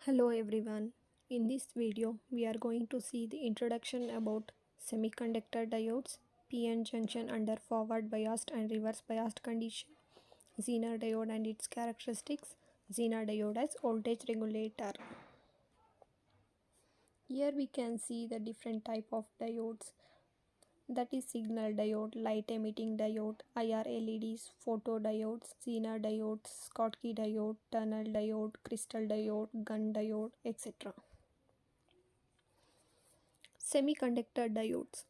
Hello everyone. In this video, we are going to see the introduction about semiconductor diodes, PN junction under forward biased and reverse biased condition, zener diode and its characteristics, zener diode as voltage regulator. Here we can see the different type of diodes, that is signal diode, light emitting diode, IR LEDs, photodiodes, zener diodes, Schottky diode, tunnel diode, crystal diode, gun diode, etc. Semiconductor diodes.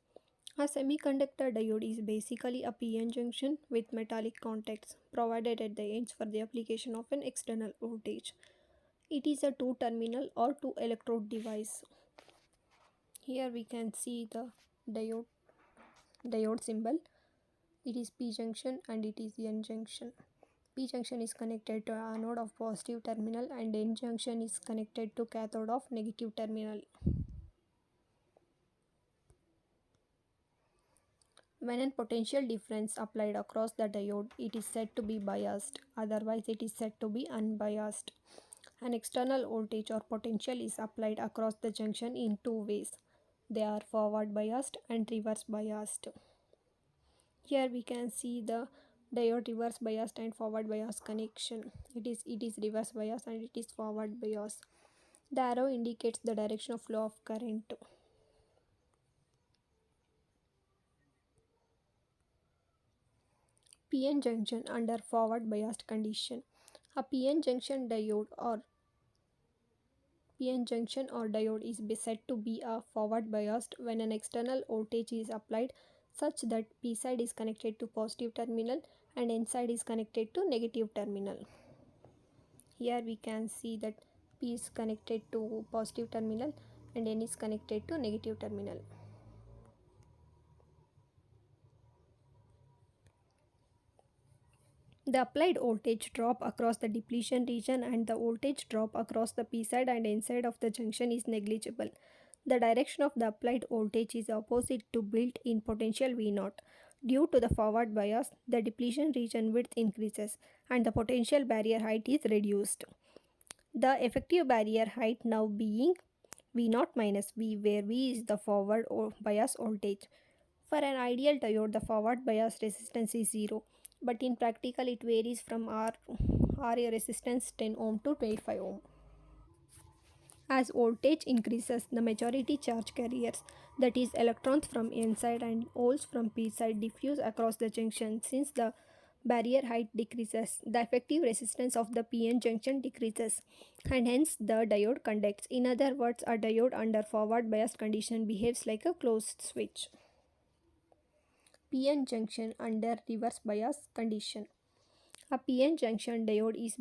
A semiconductor diode is basically a PN junction with metallic contacts provided at the ends for the application of an external voltage. It is a two terminal or two electrode device. Here we can see the diode symbol. It is P junction and it is N junction. P junction is connected to anode of positive terminal and N junction is connected to cathode of negative terminal. When a potential difference applied across the diode, it is said to be biased, otherwise it is said to be unbiased. An external voltage or potential is applied across the junction in two ways. They are forward biased and reverse biased. Here we can see the diode reverse biased and forward bias connection. It is reverse bias and it is forward bias. The arrow indicates the direction of flow of current. PN junction under forward biased condition. A PN junction or diode is said to be a forward biased when an external voltage is applied such that P side is connected to positive terminal and N side is connected to negative terminal. Here we can see that P is connected to positive terminal and N is connected to negative terminal. The applied voltage drop across the depletion region and the voltage drop across the P side and N side of the junction is negligible. The direction of the applied voltage is opposite to built-in potential V0. Due to the forward bias, the depletion region width increases and the potential barrier height is reduced. The effective barrier height now being V0 minus V, where V is the forward bias voltage. For an ideal diode, the forward bias resistance is 0, but in practical it varies from R resistance 10 ohm to 25 ohm. As voltage increases, the majority charge carriers, that is electrons from N side and holes from P side, diffuse across the junction. Since the barrier height decreases, the effective resistance of the PN junction decreases and hence the diode conducts. In other words, a diode under forward bias condition behaves like a closed switch. PN junction under reverse bias condition. A PN junction diode is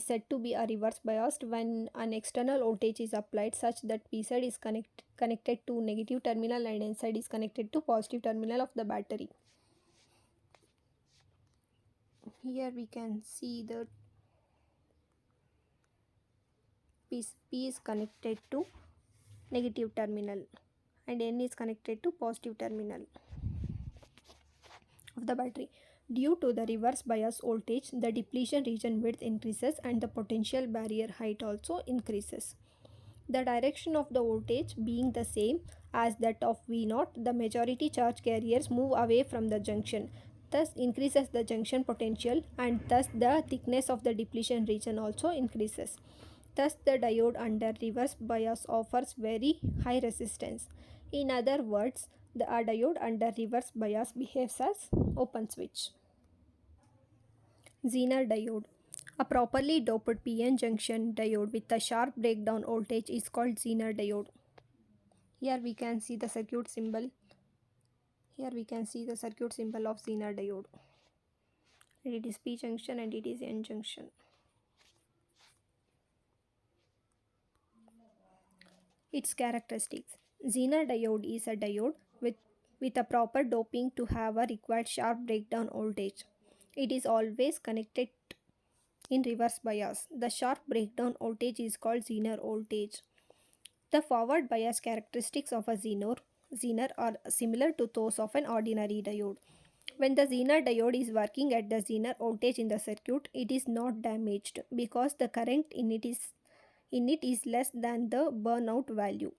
said to be a reverse biased when an external voltage is applied such that P side is connected to negative terminal and N side is connected to positive terminal of the battery. Here we can see that P is connected to negative terminal and N is connected to positive terminal of the battery. Due to the reverse bias voltage, the depletion region width increases and the potential barrier height also increases. The direction of the voltage being the same as that of V0, the majority charge carriers move away from the junction. Thus increases the junction potential and thus the thickness of the depletion region also increases. Thus the diode under reverse bias offers very high resistance. In other words, the diode under reverse bias behaves as open switch. Zener diode. A properly doped PN junction diode with a sharp breakdown voltage is called zener diode. Here we can see the circuit symbol. Here we can see the circuit symbol of zener diode. It is P junction and it is N junction. Its characteristics. Zener diode is a diode with a proper doping to have a required sharp breakdown voltage. It is always connected in reverse bias. The sharp breakdown voltage is called zener voltage. The forward bias characteristics of a zener are similar to those of an ordinary diode. When the zener diode is working at the zener voltage in the circuit, it is not damaged because the current in it is less than the burnout value.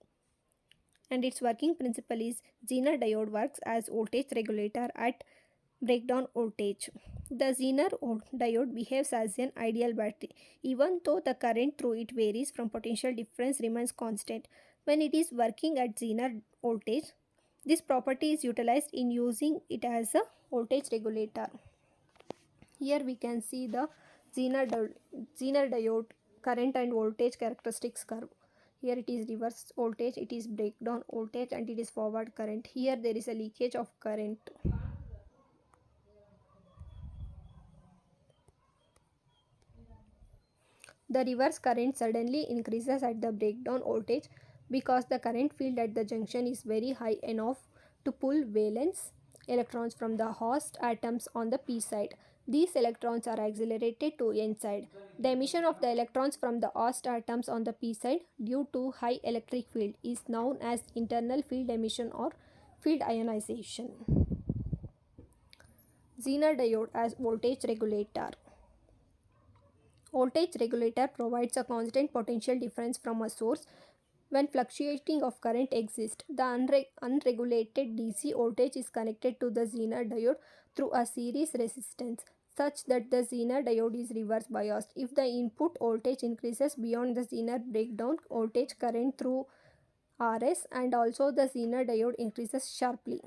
And its working principle is zener diode works as voltage regulator at breakdown voltage. The diode behaves as an ideal battery, even though the current through it varies from potential difference remains constant. When it is working at zener voltage, this property is utilized in using it as a voltage regulator. Here we can see the zener diode current and voltage characteristics curve. Here it is reverse voltage, it is breakdown voltage, and it is forward current. Here there is a leakage of current. The reverse current suddenly increases at the breakdown voltage because the current field at the junction is very high enough to pull valence electrons from the host atoms on the p side. These electrons are accelerated to n side. The emission of the electrons from the host atoms on the p side due to high electric field is known as internal field emission or field ionization. Zener diode as voltage regulator. Voltage regulator provides a constant potential difference from a source when fluctuating of current exists. The unregulated DC voltage is connected to the zener diode through a series resistance such that the zener diode is reverse biased. If the input voltage increases beyond the zener breakdown voltage, current through RS and also the zener diode increases sharply.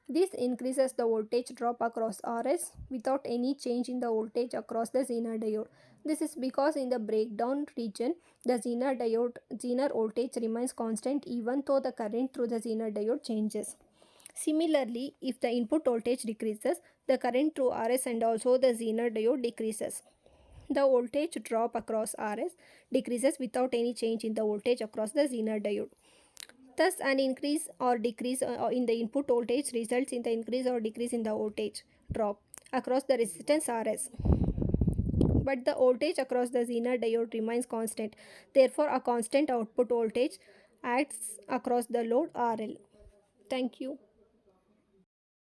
This increases the voltage drop across RS without any change in the voltage across the zener diode. This is because in the breakdown region, the zener voltage remains constant even though the current through the zener diode changes. Similarly, if the input voltage decreases, the current through RS and also the zener diode decreases. The voltage drop across RS decreases without any change in the voltage across the zener diode. Thus, an increase or decrease in the input voltage results in the increase or decrease in the voltage drop across the resistance Rs. But the voltage across the zener diode remains constant. Therefore, a constant output voltage acts across the load RL. Thank you.